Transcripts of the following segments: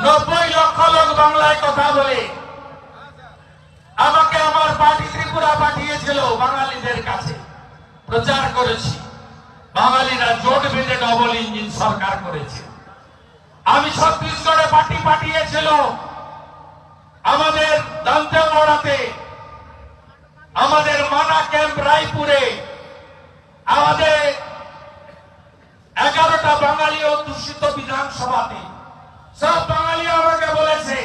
90 লক্ষ লোক বাংলায় কথা বলে। আমাকে আমার পার্টি ত্রিপুরা পাঠিয়েছিল বাঙালিদের কাছে, প্রচার করেছি। বাঙালিরা জোট বেঁধে ডবল ইঞ্জিন সরকার করেছে। আমি ছত্তিশগড়ে পার্টি পাঠিয়েছিল, আমাদের দান্তেওয়াড়াতে, আমাদের মানা ক্যাম্প রায়পুরে, আমাদের 11টা বাঙালি অধ্যুষিত বিধানসভাতে সব বাঙালি আমাকে বলেছে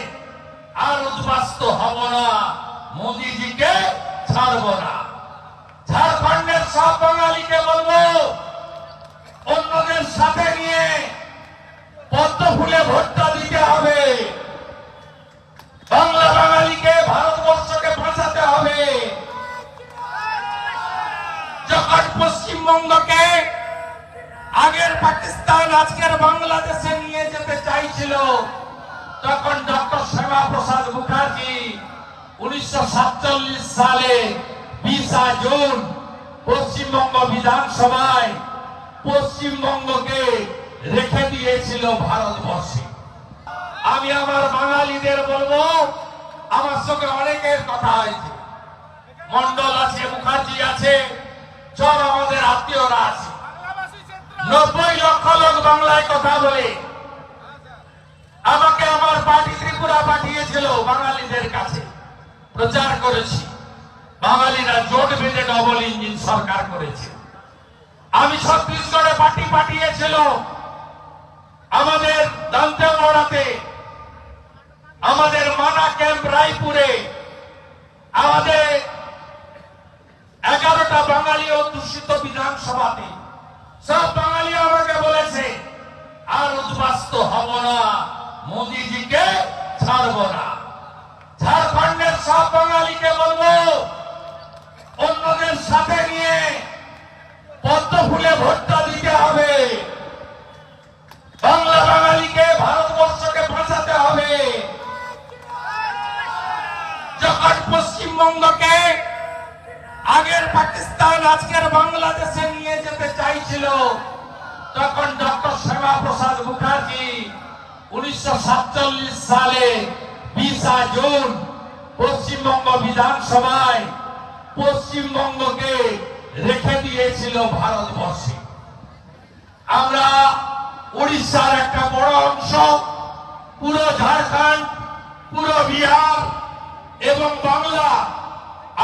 আর উদ্বাস্ত হব না, মোদিজিকে ছাড়ব না। ঝাড়খণ্ডের সব বাঙালিকে বলবো অন্যদের সাথে নিয়ে পদ্ম ফুলে ভোটটা দিতে হবে। বাংলা বাঙালিকে, ভারতবর্ষকে বাঁচাতে হবে। যখন পশ্চিমবঙ্গকে আগের পাকিস্তান আজকের বাংলাদেশে নিয়ে যেতে চাইছিল, তখন ডক্টর শ্যামা প্রসাদ মুখার্জি 1947 সালে 20 জুন পশ্চিমবঙ্গ বিধানসভায় পশ্চিমবঙ্গকে রেখে দিয়েছিল ভারতবর্ষে। আমি আমার বাঙালিদের বলবো, আমার সঙ্গে অনেকের কথা হয়েছে, মন্ডল আছে, মুখার্জি আছে, সব আমাদের আত্মীয়রা আছে। 90 লক্ষ লোক বাংলায় কথা বলে। আমাকে আমার পার্টি ত্রিপুরা পাঠিয়েছিল বাঙালিদের কাছে, প্রচার করেছি। বাঙালিরা জোট বেঁধে ডবল ইঞ্জিন সরকার করেছে। আমি ছত্তিশগড়ে পার্টি পাঠিয়েছিল, আমাদের দান্তেওয়াড়াতে, আমাদের মানা ক্যাম্প রায়পুরে, আমাদের 11টা বাঙালি অধ্যুষিত বিধানসভাতে সব বাঙালি আমাকে বলেছে আর উদ্বাস্ত হব না, মোদিজিকে ছাড়ব না। ঝাড়খণ্ডের সব বাঙালিকে বলবো অন্যদের সাথে নিয়ে পদ্ম ফুলে ভোটটা দিতে হবে। বাংলা বাঙালিকে, ভারতবর্ষকে বাঁচাতে হবে। যখন পশ্চিমবঙ্গকে আগের পাকিস্তান আজকের বাংলাদেশে নিয়ে যেতে চাইছিল, তখন ডক্টর শ্যামা প্রসাদ মুখার্জি 1947 সালে 20 জুন পশ্চিমবঙ্গ বিধানসভায় পশ্চিমবঙ্গকে রেখে দিয়েছিল ভারতবর্ষে। আমরা উড়িষ্যার একটা বড় অংশ, পুরো ঝাড়খণ্ড, পুরো বিহার এবং বাংলা,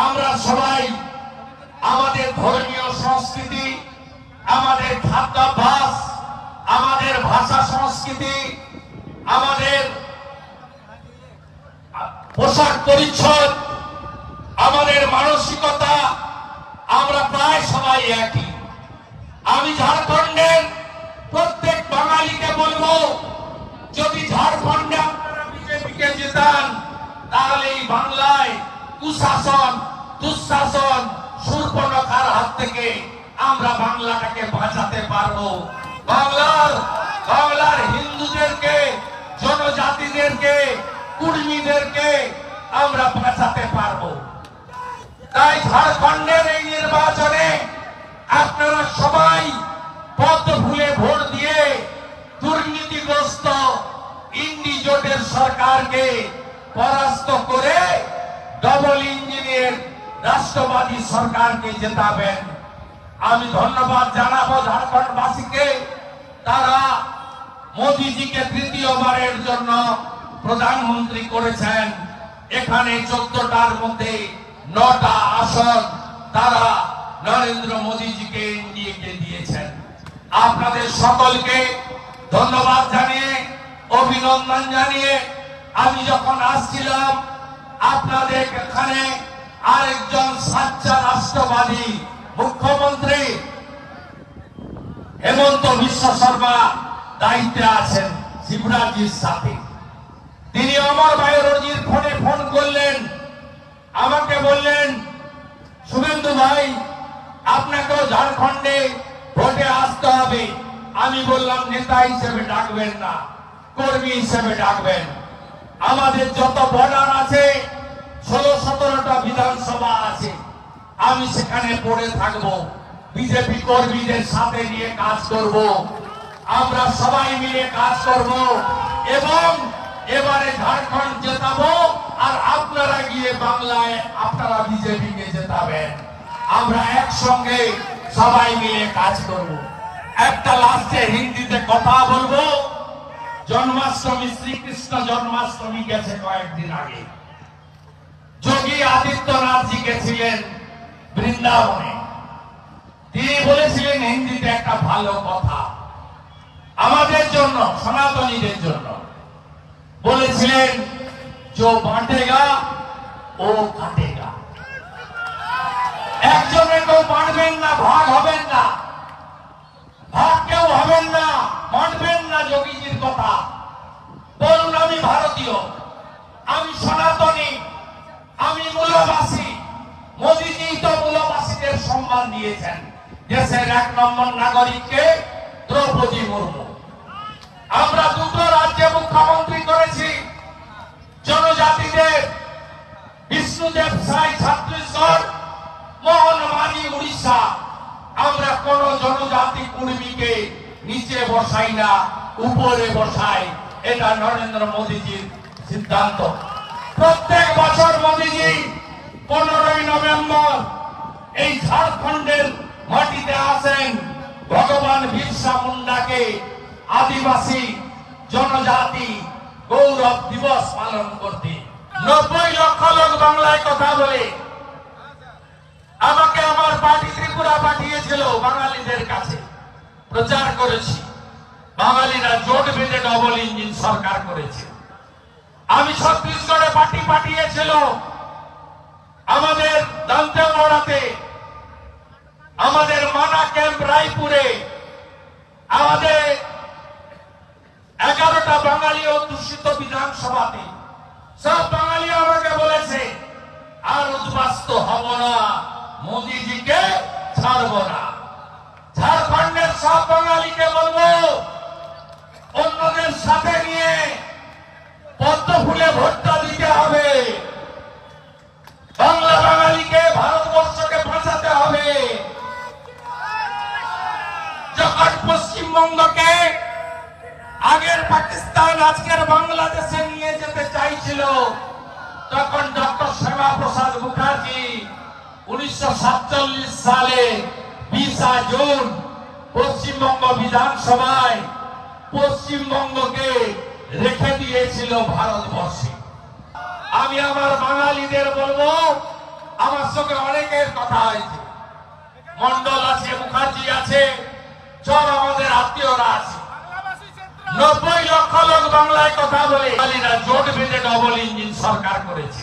আমরা সবাই আমাদের ধর্মীয় সংস্কৃতি, আমাদের খাদ্যাভ্যাস, আমাদের ভাষা সংস্কৃতি, আমাদের পোশাক পরিচ্ছদ, আমাদের মানসিকতা, আমরা প্রায় সবাই একই। আমি ঝাড়খণ্ডের প্রত্যেক বাঙালিকে বলবো, যদি ঝাড়খণ্ডে আপনারা বিজেপিকে জেতান, তাহলে এই বাংলায় কুশাসন, দুঃশাসন, শূর্পণখার হাত থেকে আমরা বাংলাটাকে বাঁচাতে পারবো। বাংলার হিন্দুদেরকে, জনজাতিদেরকে, কুর্মীদেরকে আমরা বাঁচাতে পারবো। তাই ঝাড়খণ্ডের এই নির্বাচনে আপনারা সবাই পদ্ম ফুলে ভোট দিয়ে দুর্নীতিগ্রস্ত ইন্ডি জোটের সরকারকে পরাস্ত করে ডবল ইঞ্জিনের রাষ্ট্রবাদী সরকারকে জেতাবেন। আমি ধন্যবাদ জানাবো ঝাড়খণ্ডবাসীকে, তারা মোদিজিকে তৃতীয়বারের জন্য প্রধানমন্ত্রী করেছেন। এখানে 14টার মধ্যে 9টা আসন তারা নরেন্দ্র মোদিজিকে এনডিএকে দিয়েছেন। আপনাদের সকলকে ধন্যবাদ জানিয়ে, অভিনন্দন জানিয়ে, আমি যখন আসছিলাম আপনাদের এখানে আরেকজন সাচ্চা রাষ্ট্রবাদী মুখ্যমন্ত্রী হেমন্ত বিশ্ব শর্মা দায়িত্বে আছেন শিবরাজজির সাথে। তিনি অমর বায়োলজির ফোনে ফোন করলেন, আমাকে বললেন, শুভেন্দু ভাই, আপনাকেও ঝাড়খণ্ডে ভোটে আসতে হবে। আমি বললাম, নেতা হিসেবে ডাকবেন না, কর্মী হিসেবে ডাকবেন। আমাদের যত বর্ডার আছে, 16-17টা বিধানসভা আছে, আমি সেখানে পড়ে থাকবো, বিজেপি কর্মীদের সাথে নিয়ে কাজ করব। আমরা সবাই মিলে কাজ করব এবং এবারে ঝাড়খণ্ড জেতাবো আর আপনারা গিয়ে বাংলায় আপনারা বিজেপি কে জেতাবেন। আমরা একসঙ্গে সবাই মিলে কাজ করব। একটা লাস্টে হিন্দিতে কথা বলবো। জন্মাষ্টমী, শ্রীকৃষ্ণ জন্মাষ্টমী গেছে কয়েকদিন আগে। যোগী আদিত্যনাথ জি গেছিলেন বৃন্দাবনে। তিনি বলেছিলেন হিন্দিতে একটা ভালো কথা আমাদের জন্য, সনাতনীদের জন্য। বলেছিলেন, जो बांटेगा ও কাটেগা। একজনের কেউ বাঁটবেন না, ভাগ হবেন না, ভাগ কেউ হবেন না, বাঁটবেন না। যোগীজির কথা বলুন, আমি ভারতীয়, আমি সনাতনী, আমি মূলবাসী। মোদীজি তো মূলবাসীদের সম্মান দিয়েছেন। দেশের 1 নম্বর নাগরিককে দ্রৌপদী মুর্মু। আমরা দুটো রাজ্যে মুখ্যমন্ত্রী করেছি। জনজাতিদের বিষ্ণুদেব সাই ছত্তিশগড়, মোহন মাঝি উড়িষ্যা। আমরা কোন জনজাতি কর্মীকে নিচে বসাই না, উপরে বসাই। এটা নরেন্দ্র মোদীজির সিদ্ধান্ত। প্রত্যেক বছর মোদীজি 15ই নভেম্বর এই ঝাড়খণ্ডের মাটিতে আসেন ভগবান বিরসা মুন্ডাকে আদিবাসী জনজাতি গৌরব দিবস পালন করতে। 90 লক্ষ লোক বাংলায় কথা বলে। আমাকে আমার পার্টি ত্রিপুরা পাঠিয়েছিল বাঙালিদের কাছে, প্রচার করেছি। বাঙালিরা জোট বেঁধে ডবল ইঞ্জিন সরকার করেছে। আমি ছত্তিশগড়ে পার্টি পাঠিয়েছিল, আমাদের দান্তেওয়াড়াতে, আমাদের মানা ক্যাম্প রায়পুরে, আমাদের 11টা বাঙালি অধ্যুষিত বিধানসভাতে সব বাঙালি আমাকে বলেছে, আর উদ্বাস্ত হব না, মোদীজিকে ছাড়ব না। ঝাড়খণ্ডের সব বাঙালিকে বলবো, অন্যদের সাথে নিয়ে পদ্ম ফুলে ভোটটা দিতে হবে। বাংলা বাঙালিকে, ভারতবর্ষকে বাঁচাতে হবে। যখন পশ্চিমবঙ্গকে আগের পাকিস্তান আজকের বাংলাদেশে নিয়ে যেতে চাইছিল, তখন ডক্টর শ্যামা প্রসাদ মুখার্জি 1947 সালে 20 জুন পশ্চিমবঙ্গ বিধানসভায় পশ্চিমবঙ্গকে রেখে দিয়েছিল ভারতবর্ষে। আমি আমার বাঙালিদের বলবো, আমার সঙ্গে অনেকের কথা হয়েছে, মন্ডল আছে, মুখার্জি আছে, সব আমাদের আত্মীয়রা আছে। 90 লক্ষ লোক বাংলায় কথা বলে। বাঙালিরা জোট বেঁধে ডবল ইঞ্জিন সরকার করেছে।